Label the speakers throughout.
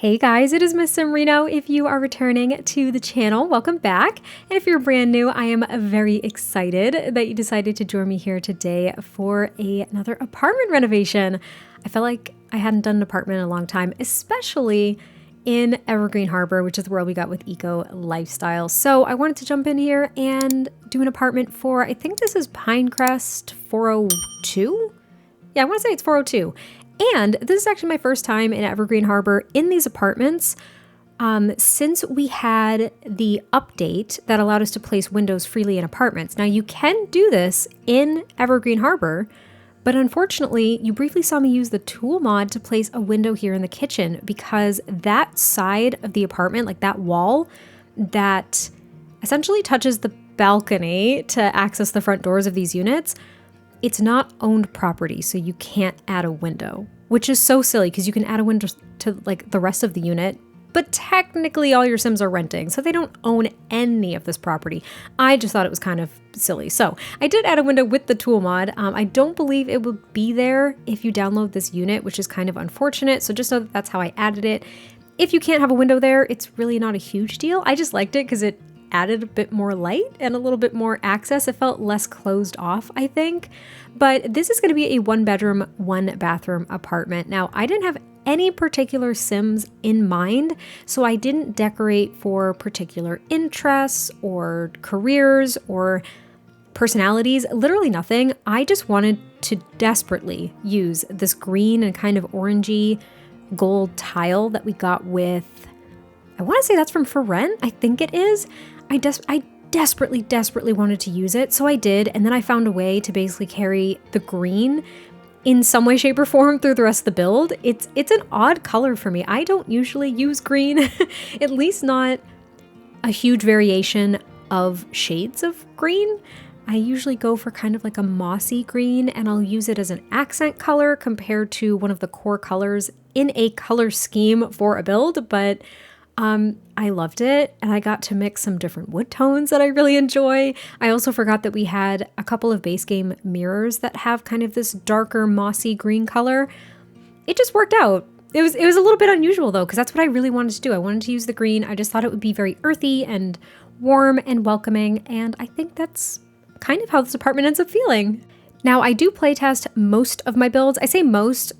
Speaker 1: Hey guys, it is MissSimReno. If you are returning to the channel, welcome back. And if you're brand new, I am very excited that you decided to join me here today for another apartment renovation. I felt like I hadn't done an apartment in a long time, especially in Evergreen Harbor, which is where we got with Eco Lifestyle. So I wanted to jump in here and do an apartment for, I think this is Pinecrest 402? Yeah, I want to say it's 402. And this is actually my first time in Evergreen Harbor in these apartments since we had the update that allowed us to place windows freely in apartments. Now you can do this in Evergreen Harbor, but unfortunately you briefly saw me use the tool mod to place a window here in the kitchen because that side of the apartment, like that wall that essentially touches the balcony to access the front doors of these units, it's not owned property, so you can't add a window, which is so silly because you can add a window to like the rest of the unit, but technically all your Sims are renting, so they don't own any of this property. I just thought it was kind of silly. So I did add a window with the tool mod. I don't believe it will be there if you download this unit, which is kind of unfortunate. So just know that that's how I added it. If you can't have a window there, it's really not a huge deal. I just liked it because it added a bit more light and a little bit more access. It felt less closed off, I think. But this is going to be a 1-bedroom, 1-bathroom apartment. Now, I didn't have any particular Sims in mind, so I didn't decorate for particular interests or careers or personalities, literally nothing. I just wanted to desperately use this green and kind of orangey gold tile that we got with, I want to say that's from For Rent. I think it is. I desperately wanted to use it, so I did, and then I found a way to basically carry the green in some way, shape, or form through the rest of the build. It's an odd color for me. I don't usually use green, at least not a huge variation of shades of green. I usually go for kind of like a mossy green, and I'll use it as an accent color compared to one of the core colors in a color scheme for a build, but I loved it, and I got to mix some different wood tones that I really enjoy. I also forgot that we had a couple of base game mirrors that have kind of this darker mossy green color. It just worked out. It was a little bit unusual though, because that's what I really wanted to do. I wanted to use the green. I just thought it would be very earthy and warm and welcoming, and I think that's kind of how this apartment ends up feeling. Now, I do playtest most of my builds. I say most,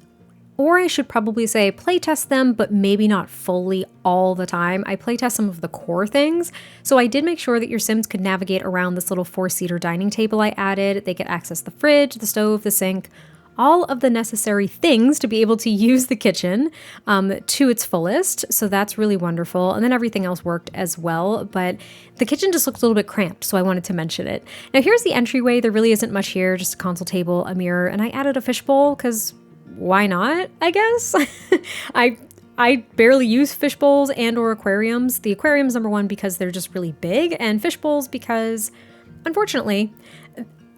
Speaker 1: or I should probably say playtest them, but maybe not fully all the time. I playtest some of the core things. So I did make sure that your Sims could navigate around this little 4-seater dining table I added. They could access the fridge, the stove, the sink, all of the necessary things to be able to use the kitchen to its fullest. So that's really wonderful. And then everything else worked as well. But the kitchen just looked a little bit cramped, so I wanted to mention it. Now here's the entryway. There really isn't much here, just a console table, a mirror, and I added a fishbowl because why not, I guess? I barely use fish bowls and or aquariums. The aquariums, number one, because they're just really big, and fish bowls because, unfortunately,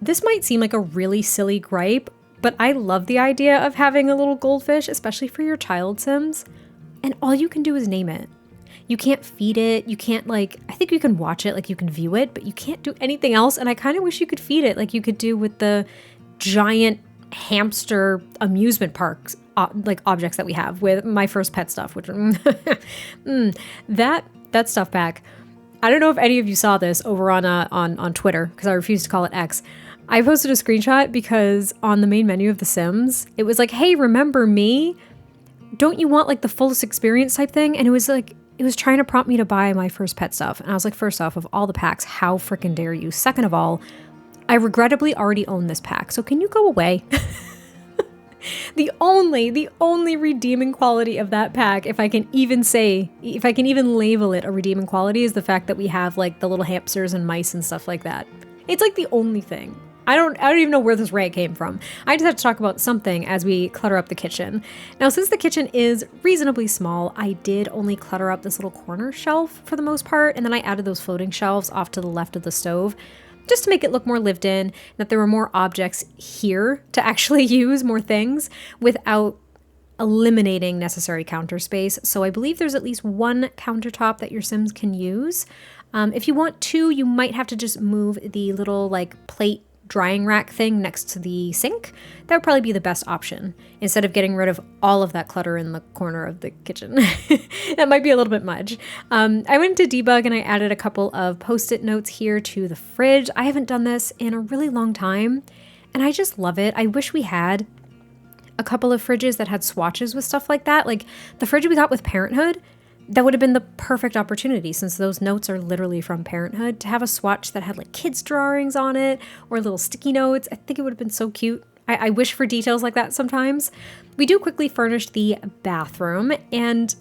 Speaker 1: this might seem like a really silly gripe, but I love the idea of having a little goldfish, especially for your child Sims, and all you can do is name it. You can't feed it, you can't I think you can watch it, you can view it, but you can't do anything else, and I kind of wish you could feed it like you could do with the giant hamster amusement parks objects that we have with My First Pet stuff, which that stuff pack. I don't know if any of you saw this over on Twitter, because I refuse to call it X. I posted a screenshot because on the main menu of The Sims, it was like, hey, remember me? Don't you want the fullest experience type thing? And it was trying to prompt me to buy My First Pet stuff. And I was like, first off, of all the packs, how freaking dare you? Second of all, I regrettably already own this pack, so can you go away? The only redeeming quality of that pack, if I can even label it a redeeming quality, is the fact that we have the little hamsters and mice and stuff like that. It's the only thing. I don't even know where this rag came from. I just have to talk about something as we clutter up the kitchen. Now, since the kitchen is reasonably small, I did only clutter up this little corner shelf for the most part, and then I added those floating shelves off to the left of the stove, just to make it look more lived in, that there were more objects here to actually use, more things, without eliminating necessary counter space. So I believe there's at least one countertop that your Sims can use. If you want two, you might have to just move the little plate drying rack thing next to the sink, that would probably be the best option instead of getting rid of all of that clutter in the corner of the kitchen. That might be a little bit much. I went to debug and I added a couple of post-it notes here to the fridge. I haven't done this in a really long time and I just love it. I wish we had a couple of fridges that had swatches with stuff like that. Like the fridge we got with Parenthood, that would have been the perfect opportunity, since those notes are literally from Parenthood, to have a swatch that had like kids' drawings on it or little sticky notes. I think it would have been so cute. I wish for details like that sometimes. We do quickly furnish the bathroom, and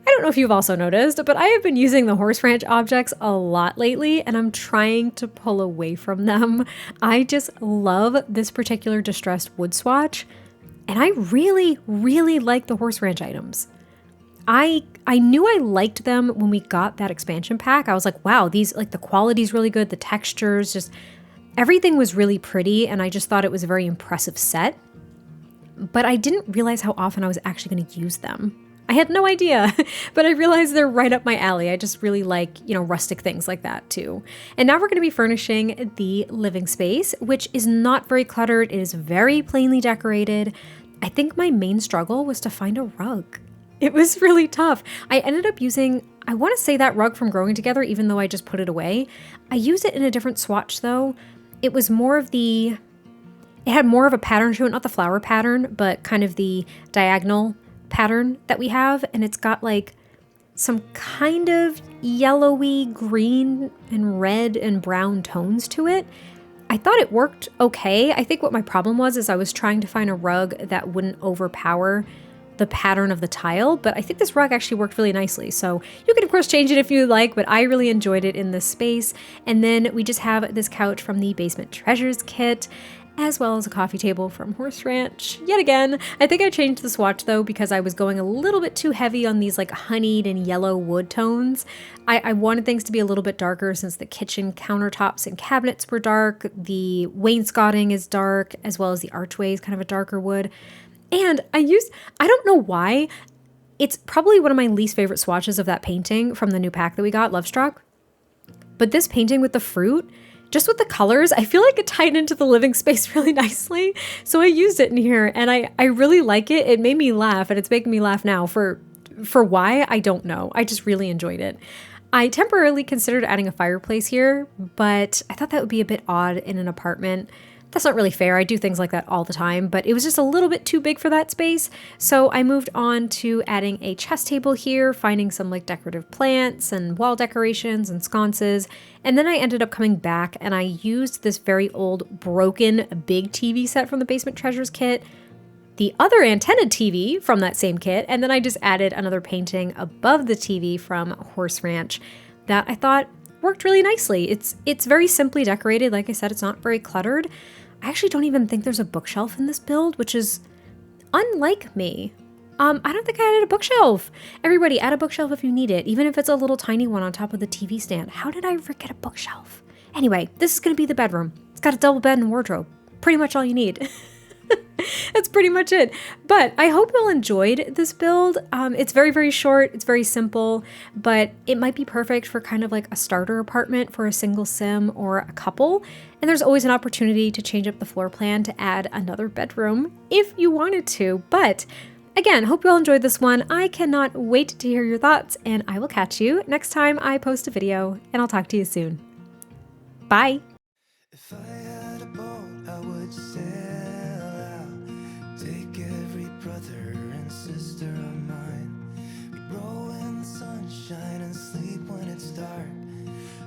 Speaker 1: I don't know if you've also noticed, but I have been using the horse ranch objects a lot lately, and I'm trying to pull away from them. I just love this particular distressed wood swatch, and I really, really like the horse ranch items. I knew I liked them when we got that expansion pack. I was like, wow, these, like, the quality's really good, the textures, just everything was really pretty, and I just thought it was a very impressive set. But I didn't realize how often I was actually going to use them. I had no idea, but I realized they're right up my alley. I just really like, rustic things like that too. And now we're going to be furnishing the living space, which is not very cluttered. It is very plainly decorated. I think my main struggle was to find a rug. It was really tough. I ended up using, I want to say, that rug from Growing Together, even though I just put it away. I used it in a different swatch though. It was more of it had more of a pattern to it, not the flower pattern, but kind of the diagonal pattern that we have. And it's got like some kind of yellowy green and red and brown tones to it. I thought it worked okay. I think what my problem was is I was trying to find a rug that wouldn't overpower the pattern of the tile, but I think this rug actually worked really nicely. So you can of course change it if you like, but I really enjoyed it in this space. And then we just have this couch from the Basement Treasures kit, as well as a coffee table from Horse Ranch. Yet again, I think I changed the swatch though because I was going a little bit too heavy on these like honeyed and yellow wood tones. I wanted things to be a little bit darker since the kitchen countertops and cabinets were dark, the wainscoting is dark, as well as the archway is kind of a darker wood. And I don't know why, it's probably one of my least favorite swatches of that painting from the new pack that we got, Love Struck. But this painting with the fruit, just with the colors, I feel like it tied into the living space really nicely. So I used it in here and I really like it. It made me laugh and it's making me laugh now. For why, I don't know. I just really enjoyed it. I temporarily considered adding a fireplace here, but I thought that would be a bit odd in an apartment. That's not really fair. I do things like that all the time, but it was just a little bit too big for that space. So I moved on to adding a chess table here, finding some like decorative plants and wall decorations and sconces. And then I ended up coming back and I used this very old broken big TV set from the Basement Treasures kit, the other antenna TV from that same kit, and then I just added another painting above the TV from Horse Ranch that I thought worked really nicely. It's very simply decorated. Like I said, it's not very cluttered. I actually don't even think there's a bookshelf in this build, which is unlike me. I don't think I added a bookshelf. Everybody, add a bookshelf if you need it, even if it's a little tiny one on top of the TV stand. How did I forget a bookshelf? Anyway, this is going to be the bedroom. It's got a double bed and wardrobe. Pretty much all you need. That's pretty much it. But I hope you all enjoyed this build. It's very, very short. It's very simple, but it might be perfect for kind of like a starter apartment for a single sim or a couple. And there's always an opportunity to change up the floor plan to add another bedroom if you wanted to. But again, hope you all enjoyed this one. I cannot wait to hear your thoughts, and I will catch you next time I post a video, and I'll talk to you soon. Bye.
Speaker 2: If I had a boat, I would sail out, take every brother and sister of mine. We'd roll in the sunshine and sleep when it's dark,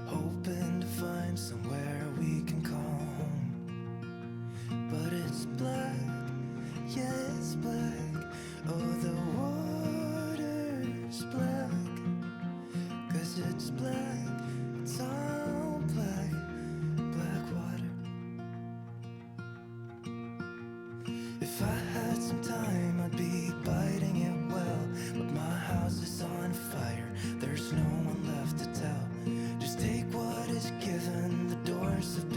Speaker 2: hoping to find somewhere we can call home. But it's black, yeah, it's black. Oh, the water's black, 'cause it's black, it's all black. If I had some time, I'd be biting it well, but my house is on fire, there's no one left to tell. Just take what is given, the doors have